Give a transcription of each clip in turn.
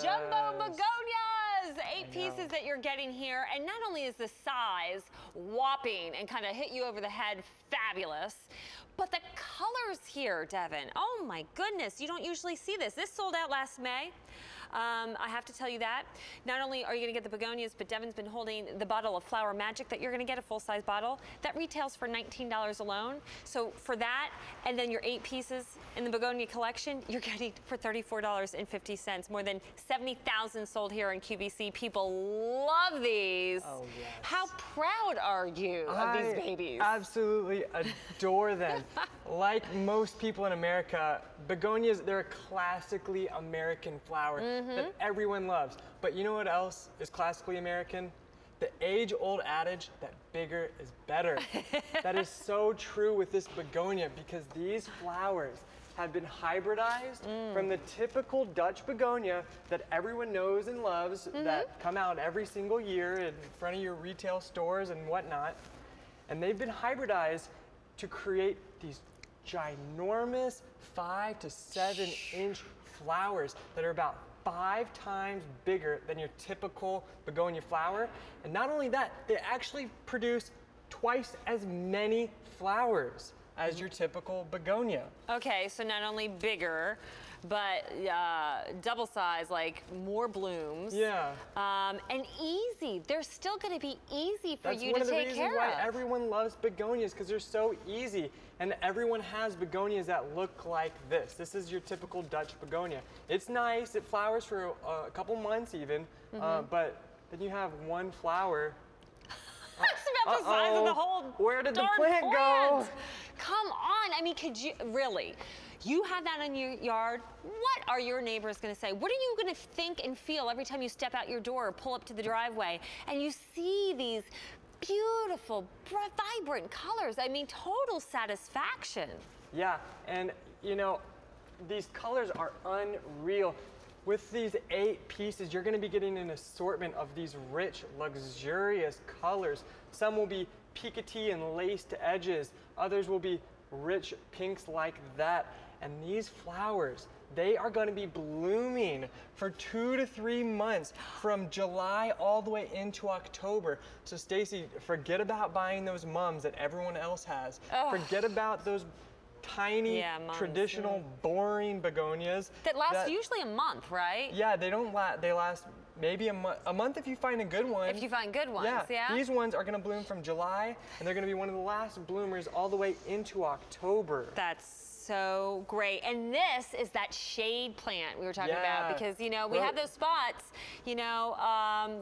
Jumbo begonias! 8 pieces that you're getting here. And not only is the size whopping and kind of hit you over the head, fabulous, but the colors here, Devin, oh my goodness, you don't usually see this. This sold out last May. I have to tell you that. Not only are you going to get the begonias, but Devin's been holding the bottle of Flower Magic that you're going to get, a full-size bottle. That retails for $19 alone. So for that, and then your 8 pieces in the begonia collection, you're getting for $34.50. More than 70,000 sold here in QVC. People love these. Oh, yes. How proud are you of these babies? Absolutely adore them. Like most people in America, begonias, they're a classically American flower that everyone loves. But you know what else is classically American? The age-old adage that bigger is better. That is so true with this begonia because these flowers have been hybridized from the typical Dutch begonia that everyone knows and loves that come out every single year in front of your retail stores and whatnot. And they've been hybridized to create these ginormous 5 to 7 inch flowers that are about 5 times bigger than your typical begonia flower. And not only that, they actually produce twice as many flowers as your typical begonia. Okay, so not only bigger, but double size, like more blooms. Yeah. And easy. They're still going to be easy for you to take care of. That's one of the reasons why everyone loves begonias, because they're so easy. And everyone has begonias that look like this. This is your typical Dutch begonia. It's nice. It flowers for a couple months even, but then you have one flower. That's about the size of the whole Where did the plant go? Come on. I mean, could you really? You have that in your yard. What are your neighbors going to say? What are you going to think and feel every time you step out your door or pull up to the driveway and you see these beautiful, vibrant colors? I mean, total satisfaction. Yeah, and you know, these colors are unreal. With these 8 pieces, you're going to be getting an assortment of these rich, luxurious colors. Some will be picoty and laced edges. Others will be rich pinks like that. And these flowers, they are going to be blooming for 2 to 3 months, from July all the way into October. So Stacy, forget about buying those mums that everyone else has. Forget about those tiny, traditional, boring begonias. That last usually a month, right? Yeah, they don't last, they last maybe a month if you find a good one. If you find good ones, yeah. These ones are gonna bloom from July, and they're gonna be one of the last bloomers all the way into October. That's so great. And this is that shade plant we were talking about, because you know we have those spots. You know,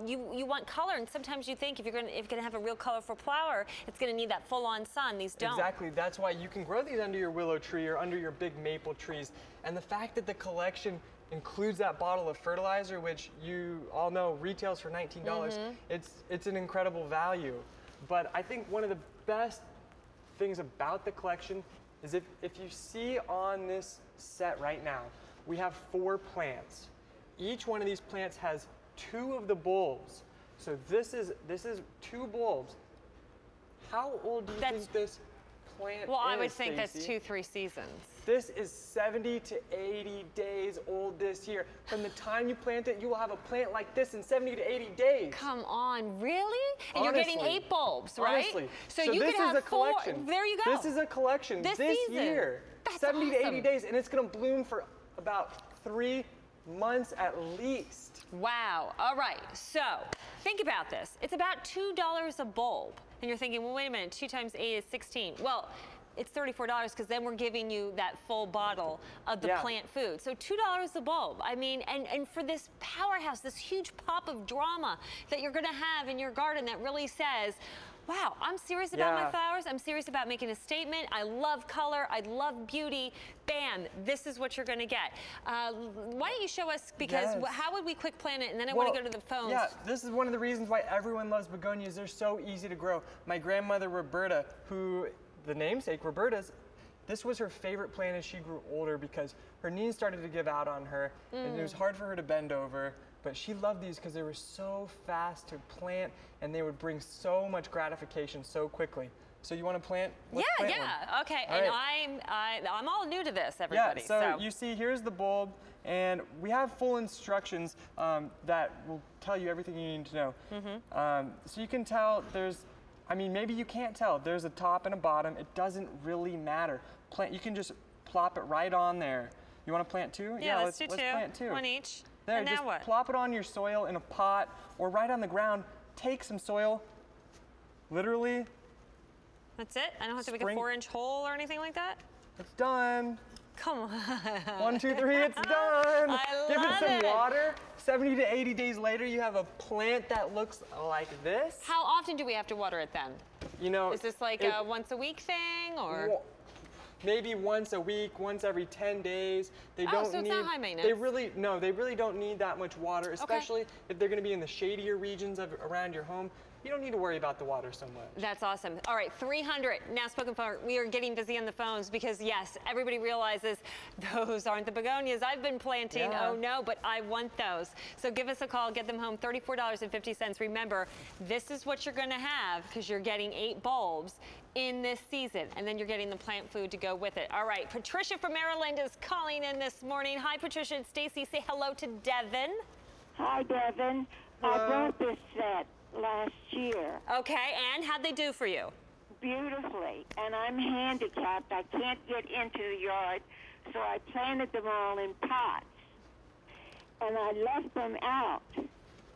you want color, and sometimes you think if you're gonna have a real colorful flower, it's gonna need that full-on sun. These don't. Exactly. That's why you can grow these under your willow tree or under your big maple trees. And the fact that the collection includes that bottle of fertilizer, which you all know retails for $19. It's an incredible value. But I think one of the best things about the collection is if you see on this set right now, we have 4 plants. Each one of these plants has 2 of the bulbs. So this is 2 bulbs. How old do you think this plant is, I would think that's 2-3 seasons. This is 70 to 80 days old this year. From the time you plant it, you will have a plant like this in 70 to 80 days. Come on, really? And you're getting 8 bulbs, right? Honestly. So you could have 4. There you go. This is a collection this year. That's 70 to 80 days, and it's going to bloom for about 3 months at least. Wow. All right. So think about this. It's about $2 a bulb. And you're thinking, well, wait a minute, 2 times 8 is 16. Well, it's $34 because then we're giving you that full bottle of the plant food. So $2 a bulb. I mean, and for this powerhouse, this huge pop of drama that you're gonna have in your garden that really says, wow, I'm serious about my flowers. I'm serious about making a statement. I love color. I love beauty. Bam, this is what you're going to get. Why don't you show us, because how would we quick plant it? And then I want to go to the phones. Yeah, this is one of the reasons why everyone loves begonias. They're so easy to grow. My grandmother, Roberta, who, the namesake, Roberta's, this was her favorite plant as she grew older because her knees started to give out on her and it was hard for her to bend over. But she loved these because they were so fast to plant and they would bring so much gratification so quickly. So you want to plant? Let's plant one. Okay. All and right. I'm all new to this, everybody. Yeah, so you see, here's the bulb, And we have full instructions that will tell you everything you need to know. So you can tell maybe you can't tell. There's a top and a bottom. It doesn't really matter. You can just plop it right on there. You want to plant two? Yeah, let's do two. Let's plant two. One each. There, and just now what? plop it on your soil in a pot or right on the ground. Take some soil, literally. That's it? I don't have to make a 4-inch hole or anything like that? It's done. Come on. 1, 2, 3, it's done. Give it some water. 70 to 80 days later, you have a plant that looks like this. How often do we have to water it then? You know, is this like a once a week thing or? Maybe once a week, once every 10 days. They don't so need, it's not high maintenance. They really don't need that much water, especially if they're going to be in the shadier regions around your home. You don't need to worry about the water so much. That's awesome. All right, 300 now spoken for. We are getting busy on the phones because yes, everybody realizes those aren't the begonias I've been planting. Oh no, but I want those. So give us a call, get them home, $34.50. Remember, this is what you're going to have because you're getting 8 bulbs in this season, and then you're getting the plant food to go with it. All right, Patricia from Maryland is calling in this morning. Hi, Patricia and Stacy. Say hello to Devin. Hi, Devin. Hello. I bought this set last year. Okay, and how'd they do for you? Beautifully, and I'm handicapped. I can't get into the yard, so I planted them all in pots, and I left them out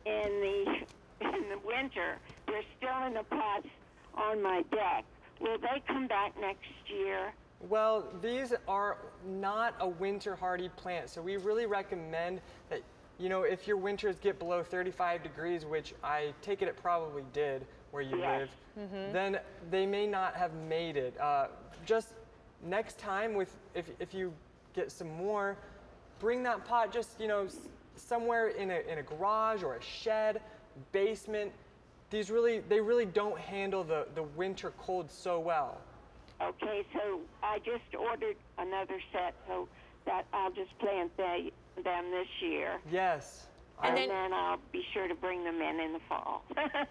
in the winter. They're still in the pots on my deck. Will they come back next year? Well, these are not a winter hardy plant, so we really recommend that, you know, if your winters get below 35 degrees, which I take it probably did where you live, then they may not have made it. Just next time, if you get some more, bring that pot just, you know, somewhere in a garage or a shed, basement. They really don't handle the winter cold so well. Okay, so I just ordered another set, so that I'll just plant them this year. Yes. And then I'll be sure to bring them in the fall.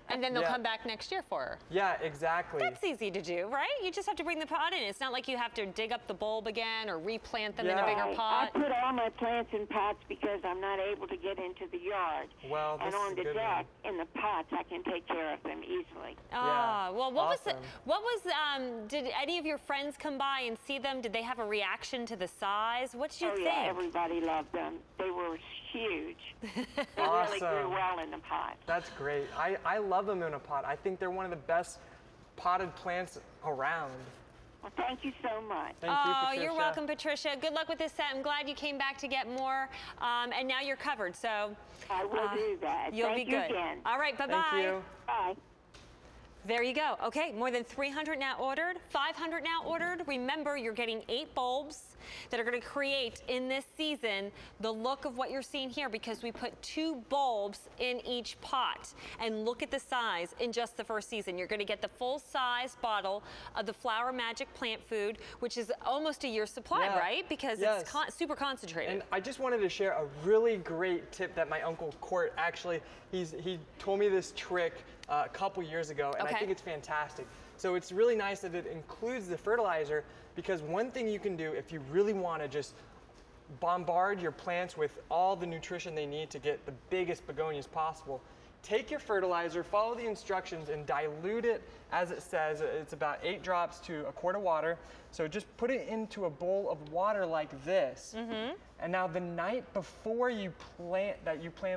And then they'll come back next year for her. Yeah, exactly. That's easy to do, right? You just have to bring the pot in. It's not like you have to dig up the bulb again or replant them in a bigger pot. I put all my plants in pots because I'm not able to get into the yard. Well, this and on is a the good deck, one. in the pots, I can take care of them easily. Ah, well, did any of your friends come by and see them? Did they have a reaction to the size? What did you think? Yeah, everybody loved them. They were huge. They awesome. really grew well in the pot. That's great. I love them in a pot. I think they're one of the best potted plants around. Well, thank you so much. Thank you, Patricia. You're welcome, Patricia. Good luck with this set. I'm glad you came back to get more, and now you're covered. So I will do that. You'll Thank be you good. Again. All right, bye-bye. Thank you. Bye. There you go. Okay, more than 300 now ordered, 500 now ordered. Remember, you're getting 8 bulbs that are going to create in this season the look of what you're seeing here because we put 2 bulbs in each pot. And look at the size in just the first season. You're going to get the full-size bottle of the Flower Magic plant food, which is almost a year's supply, right? Because it's super concentrated. And I just wanted to share a really great tip that my Uncle Court actually, he told me this trick a couple years ago, and I think it's fantastic. So it's really nice that it includes the fertilizer because one thing you can do if you really want to just bombard your plants with all the nutrition they need to get the biggest begonias possible, take your fertilizer, follow the instructions, and dilute it as it says. It's about 8 drops to a quart of water. So just put it into a bowl of water like this. And now the night before you plan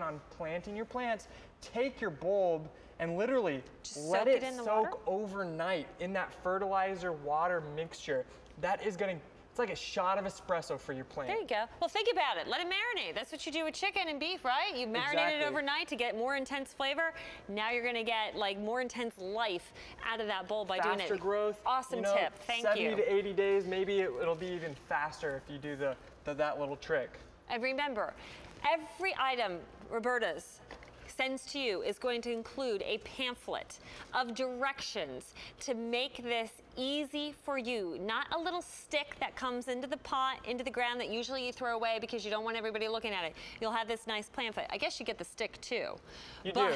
on planting your plants, take your bulb and literally let it soak overnight in that fertilizer water mixture. That is going to, it's like a shot of espresso for your plant. There you go. Well, think about it. Let it marinate. That's what you do with chicken and beef, right? You marinate it overnight to get more intense flavor. Now you're going to get like more intense life out of that bowl by doing it. Faster growth. Awesome tip. Thank you. 70 to 80 days, maybe it'll be even faster if you do that little trick. And remember, every item Roberta's sends to you is going to include a pamphlet of directions to make this easy for you. Not a little stick that comes into the pot, into the ground that usually you throw away because you don't want everybody looking at it. You'll have this nice pamphlet. I guess you get the stick too. You do.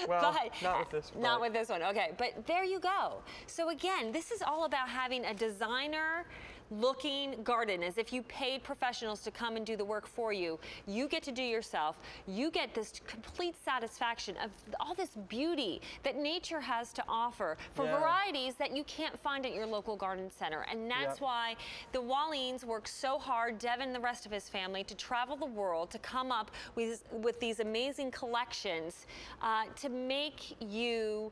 Well, not with this one. Not with this one. Okay, but there you go. So again, this is all about having a designer looking garden, as if you paid professionals to come and do the work for you. You get to do yourself. You get this complete satisfaction of all this beauty that nature has to offer for varieties that you can't find at your local garden center. And that's why the Wallines work so hard, Devin and the rest of his family, to travel the world to come up with these amazing collections to make you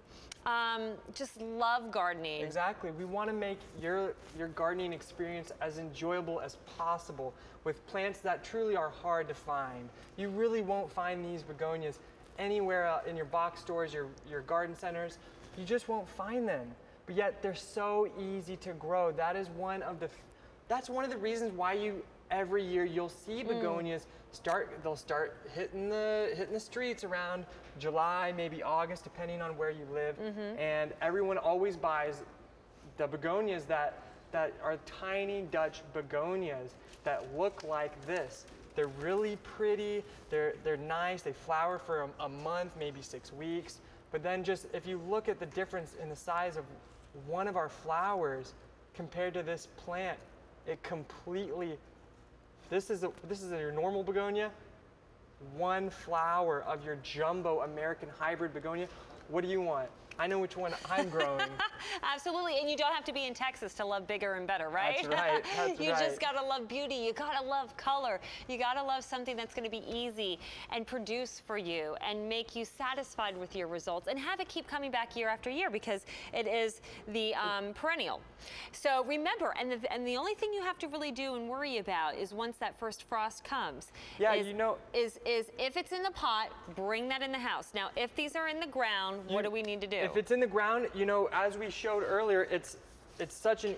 just love gardening. Exactly. We want to make your gardening experience as enjoyable as possible with plants that truly are hard to find. You really won't find these begonias anywhere in your box stores, your garden centers. You just won't find them. But yet they're so easy to grow. That's one of the reasons why every year you'll see begonias they'll start hitting the streets around July, maybe August, depending on where you live. And everyone always buys the begonias that are tiny Dutch begonias that look like this. They're really pretty, they're nice, they flower for a month, maybe 6 weeks. But then just, if you look at the difference in the size of one of our flowers compared to this plant, it completely, this is your normal begonia, one flower of your jumbo American hybrid begonia. What do you want? I know which one I'm growing. Absolutely, and you don't have to be in Texas to love bigger and better, right? That's right, that's You just gotta love beauty, you gotta love color, you gotta love something that's gonna be easy and produce for you and make you satisfied with your results and have it keep coming back year after year because it is the perennial. So remember, and the only thing you have to really do and worry about is once that first frost comes. Yeah, is if it's in the pot, bring that in the house. Now, if these are in the ground, what do we need to do? If it's in the ground, as we showed earlier, it's such an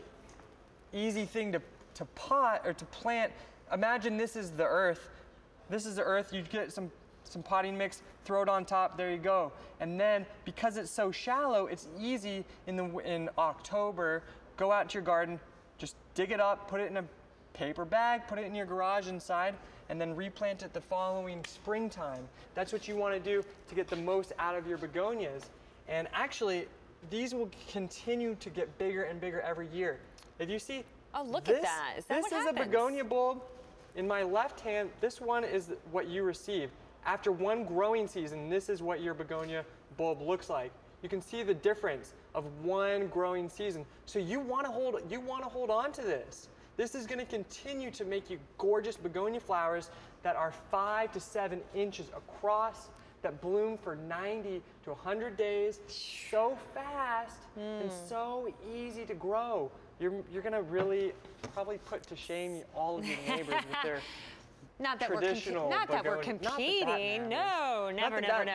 easy thing to pot or to plant. Imagine this is the earth. This is the earth. You get some potting mix, throw it on top. There you go. And then because it's so shallow, it's easy in October. Go out to your garden, just dig it up, put it in a paper bag, put it in your garage inside, and then replant it the following springtime. That's what you want to do to get the most out of your begonias. And actually, these will continue to get bigger and bigger every year. If you see, oh, look at that. Is that what happens? This is a begonia bulb. In my left hand, this one is what you receive. After one growing season, this is what your begonia bulb looks like. You can see the difference of one growing season. So you want to hold on to this. This is going to continue to make you gorgeous begonia flowers that are 5 to 7 inches across, that bloom for 90 to 100 days, so fast and so easy to grow. You're going to really probably put to shame all of your neighbors with their traditional not that we're competing. No, never. Not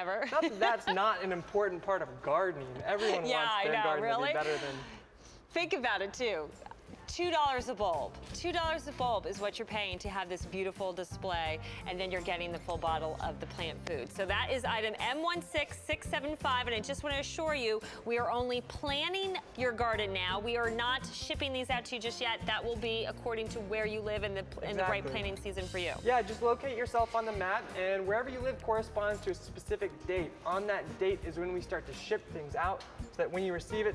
that that's not an important part of gardening. Everyone wants their garden to be better than... Think about it too. $2 a bulb. $2 a bulb is what you're paying to have this beautiful display, and then you're getting the full bottle of the plant food. So that is item M16675, and I just want to assure you, we are only planning your garden now. We are not shipping these out to you just yet. That will be according to where you live and the right planting season for you. Yeah, just locate yourself on the map, and wherever you live corresponds to a specific date. On that date is when we start to ship things out, so that when you receive it,